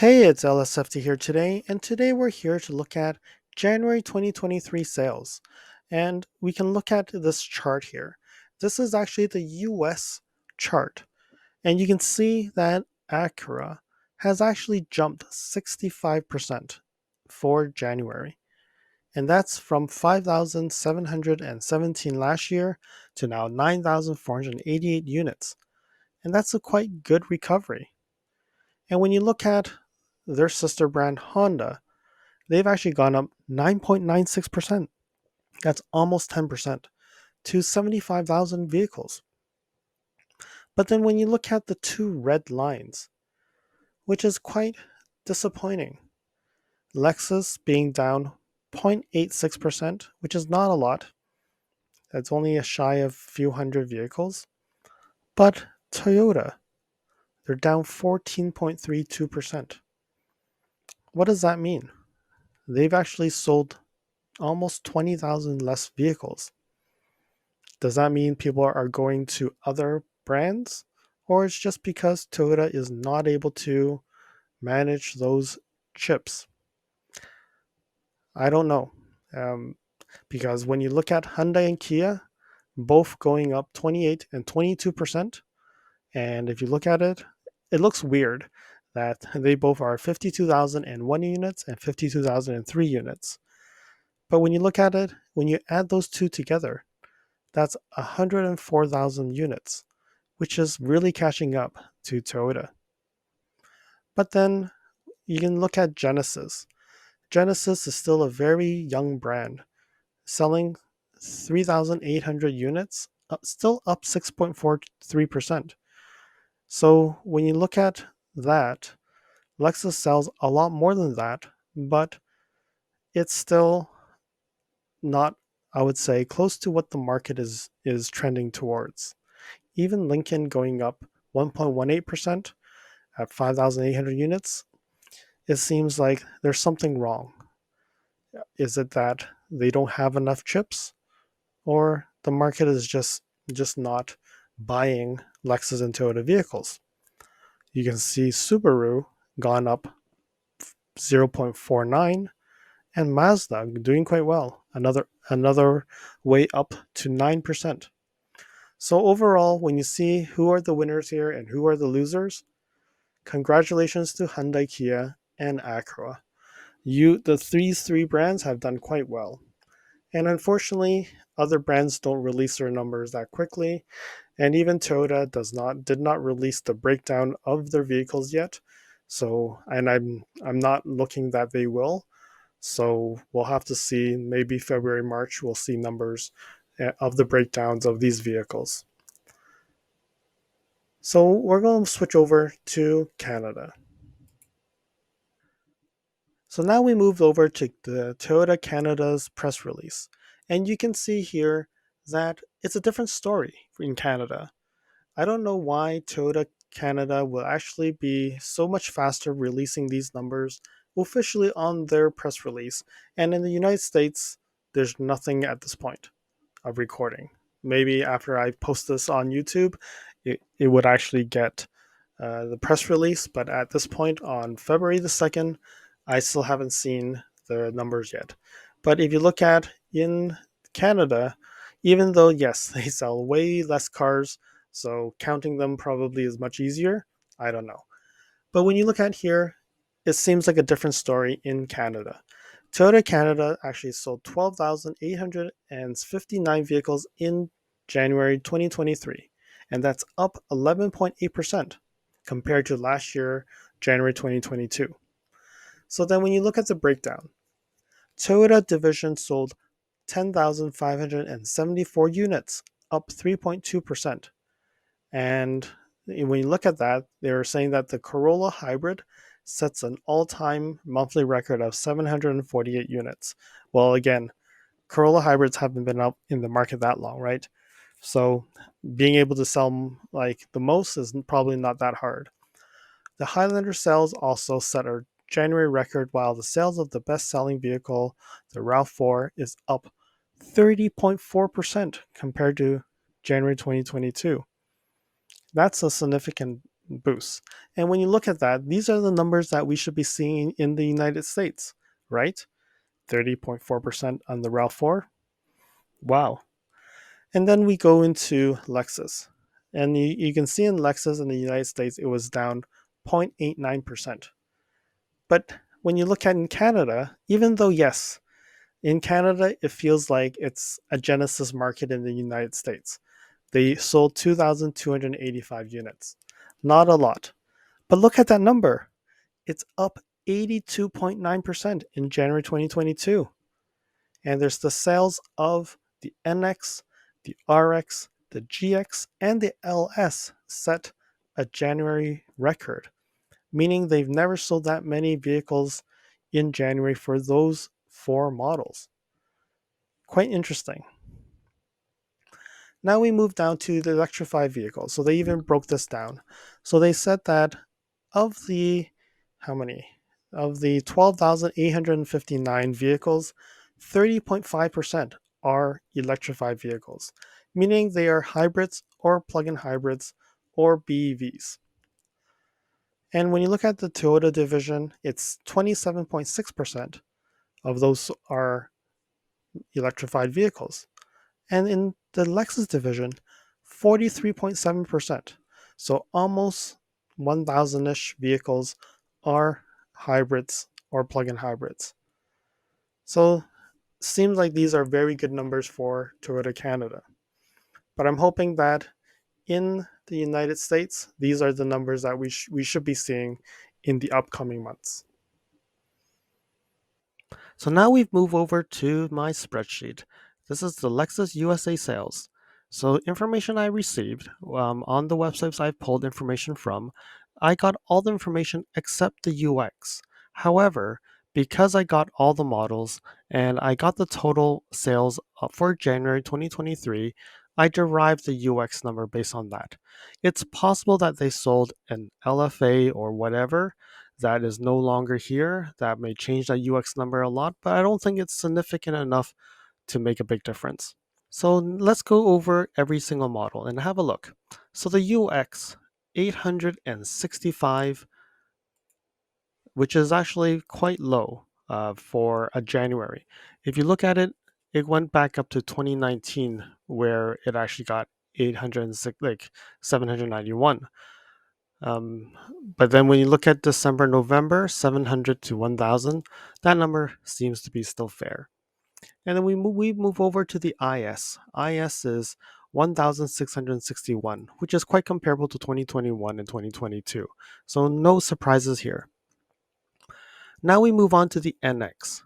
Hey, it's LSFT here today, and today we're here to look at January 2023 sales. And we can look at this chart here. This is actually the US chart, and you can see that Acura has actually jumped 65% for January. And that's from 5,717 last year to now 9,488 units. And that's a quite good recovery. And when you look at their sister brand Honda, they've actually gone up 9.96%. That's almost 10% to 75,000 vehicles. But then when you look at the two red lines, which is quite disappointing, Lexus being down 0.86%, which is not a lot. That's only a shy of a few hundred vehicles. But Toyota, they're down 14.32%. What does that mean? They've actually sold almost 20,000 less vehicles. Does that mean people are going to other brands? Or it's just because Toyota is not able to manage those chips? I don't know. Um, because when you look at Hyundai and Kia, both going up 28 and 22%. And if you look at it, it looks weird that they both are 52,001 units and 52,003 units. But when you look at it, when you add those two together, that's 104,000 units, which is really catching up to Toyota. But then you can look at Genesis. Genesis is still a very young brand, selling 3,800 units, still up 6.43%. So when you look at that, Lexus sells a lot more than that, but it's still not, I would say, close to what the market is trending towards. Even Lincoln going up 1.18% at 5,800 units, it seems like there's something wrong. Is it that they don't have enough chips, or the market is just not buying Lexus and Toyota vehicles? You can see Subaru gone up 0.49 and Mazda doing quite well, another way up to 9%. So overall, when you see who are the winners here and who are the losers, congratulations to Hyundai, Kia, and Acura. These three brands have done quite well. And unfortunately, other brands don't release their numbers that quickly, and even Toyota did not release the breakdown of their vehicles yet. So, and I'm not looking that they will. So we'll have to see. Maybe February, March, we'll see numbers of the breakdowns of these vehicles. So we're going to switch over to Canada. So now we moved over to the Toyota Canada's press release. And you can see here that it's a different story in Canada. I don't know why Toyota Canada will actually be so much faster releasing these numbers officially on their press release. And in the United States, there's nothing at this point of recording. Maybe after I post this on YouTube, it would actually get the press release. But at this point, on February the 2nd, I still haven't seen the numbers yet. But if you look at in Canada, even though, yes, they sell way less cars, so counting them probably is much easier, I don't know. But when you look at here, it seems like a different story in Canada. Toyota Canada actually sold 12,859 vehicles in January 2023, and that's up 11.8% compared to last year, January 2022. So then when you look at the breakdown, Toyota division sold 10,574 units, up 3.2%. And when you look at that, they were saying that the Corolla Hybrid sets an all-time monthly record of 748 units. Well, again, Corolla Hybrids haven't been up in the market that long, right? So being able to sell like the most is probably not that hard. The Highlander sales also set a January record, while the sales of the best-selling vehicle, the RAV4, is up 30.4% compared to January 2022. That's a significant boost. And when you look at that, these are the numbers that we should be seeing in the United States, right? 30.4% on the RAV4. Wow. And then we go into Lexus. And you can see in Lexus in the United States, it was down 0.89%. But when you look at in Canada, even though, yes, in Canada, it feels like it's a Genesis market in the United States. They sold 2,285 units. Not a lot. But look at that number. It's up 82.9% in January 2022. And there's the sales of the NX, the RX, the GX, and the LS set a January record, meaning they've never sold that many vehicles in January for those four models. Quite interesting. Now we move down to the electrified vehicles. So they even broke this down. So they said that of the, how many? Of the 12,859 vehicles, 30.5% are electrified vehicles, meaning they are hybrids or plug-in hybrids or BEVs. And when you look at the Toyota division, it's 27.6% of those are electrified vehicles. And in the Lexus division, 43.7%. So almost 1,000 ish vehicles are hybrids or plug in hybrids. So seems like these are very good numbers for Toyota Canada. But I'm hoping that in the United States, these are the numbers that we should be seeing in the upcoming months. So now we've moved over to my spreadsheet. This is the Lexus USA sales. So information I received on the websites I've pulled information from, I got all the information except the UX. However, because I got all the models and I got the total sales for January 2023, I derived the UX number based on that. It's possible that they sold an LFA or whatever, that is no longer here. That may change that UX number a lot, but I don't think it's significant enough to make a big difference. So let's go over every single model and have a look. So the UX 865, which is actually quite low for a January. If you look at it, it went back up to 2019 where it actually got 806, like 791. Um, but then when you look at December, November, 700 to 1,000, that number seems to be still fair. And then we move over to the IS. IS is 1,661, which is quite comparable to 2021 and 2022. So no surprises here. Now we move on to the NX.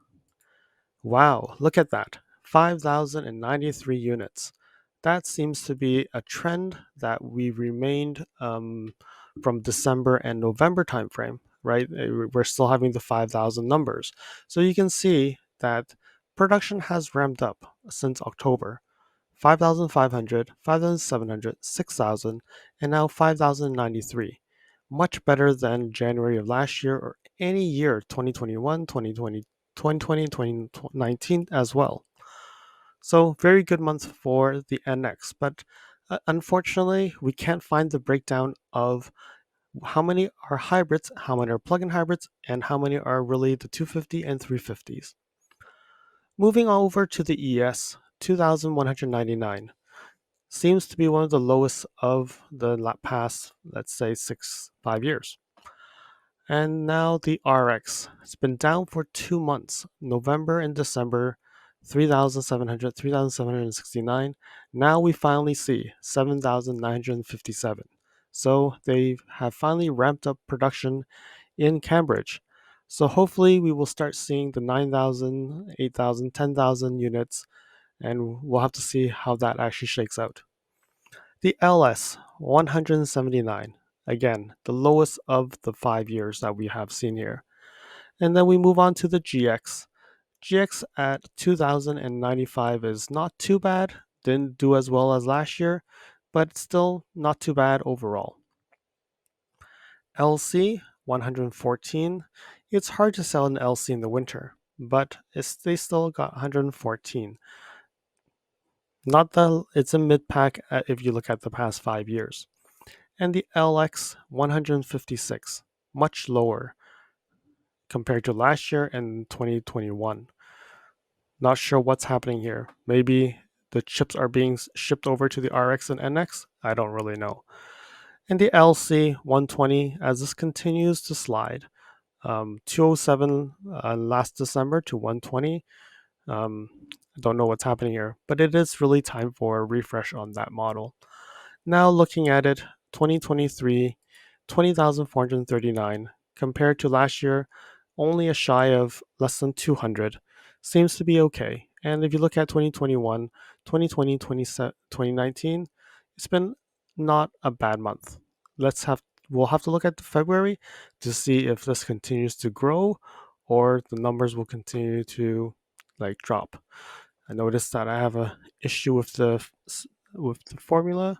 Wow, look at that. 5,093 units. That seems to be a trend that we remained from December and November timeframe, right? We're still having the 5,000 numbers. So you can see that production has ramped up since October. 5,500, 5,700, 6,000, and now 5,093. Much better than January of last year or any year, 2021, 2020, 2020, 2019 as well. So very good month for the NX, but unfortunately, we can't find the breakdown of how many are hybrids, how many are plug-in hybrids, and how many are really the 250 and 350s. Moving over to the ES, 2,199 seems to be one of the lowest of the past, let's say, 5 years. And now the RX. It's been down for 2 months, November and December, 3,700, 3,769. Now we finally see 7,957. So they have finally ramped up production in Cambridge. So hopefully we will start seeing the 9,000, 8,000, 10,000 units, and we'll have to see how that actually shakes out. The LS 179, again, the lowest of the 5 years that we have seen here. And then we move on to the GX. GX at 2095 is not too bad, didn't do as well as last year, but still not too bad overall. LC 114, it's hard to sell an LC in the winter, but they still got 114. Not that it's a mid pack if you look at the past 5 years. and the LX 156, much lower compared to last year and 2021. Not sure what's happening here. Maybe the chips are being shipped over to the RX and NX? I don't really know. And the LC 120, as this continues to slide, 207 last December to 120. I don't know what's happening here, but it is really time for a refresh on that model. Now looking at it, 2023, 20,439 compared to last year, only a shy of less than 200 seems to be okay. And if you look at 2021, 2020, 2019, it's been not a bad month. We'll have to look at February to see if this continues to grow or the numbers will continue to drop. I noticed that I have a issue with the formula.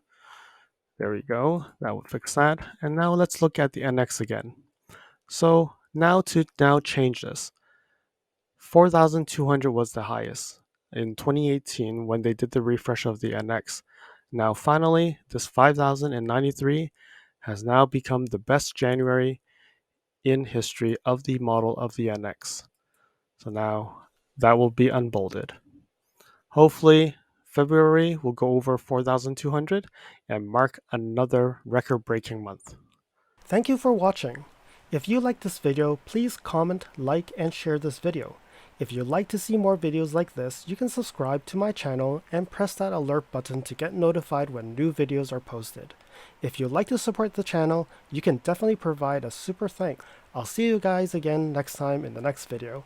There we go. That will fix that. And now let's look at the NX again. So now change this. 4,200 was the highest in 2018 when they did the refresh of the NX. Now finally, this 5,093 has now become the best January in history of the model of the NX. So now that will be unbolded. Hopefully, February will go over 4,200 and mark another record-breaking month. Thank you for watching. If you liked this video, please comment, like, and share this video. If you'd like to see more videos like this, you can subscribe to my channel and press that alert button to get notified when new videos are posted. If you'd like to support the channel, you can definitely provide a super thanks. I'll see you guys again next time in the next video.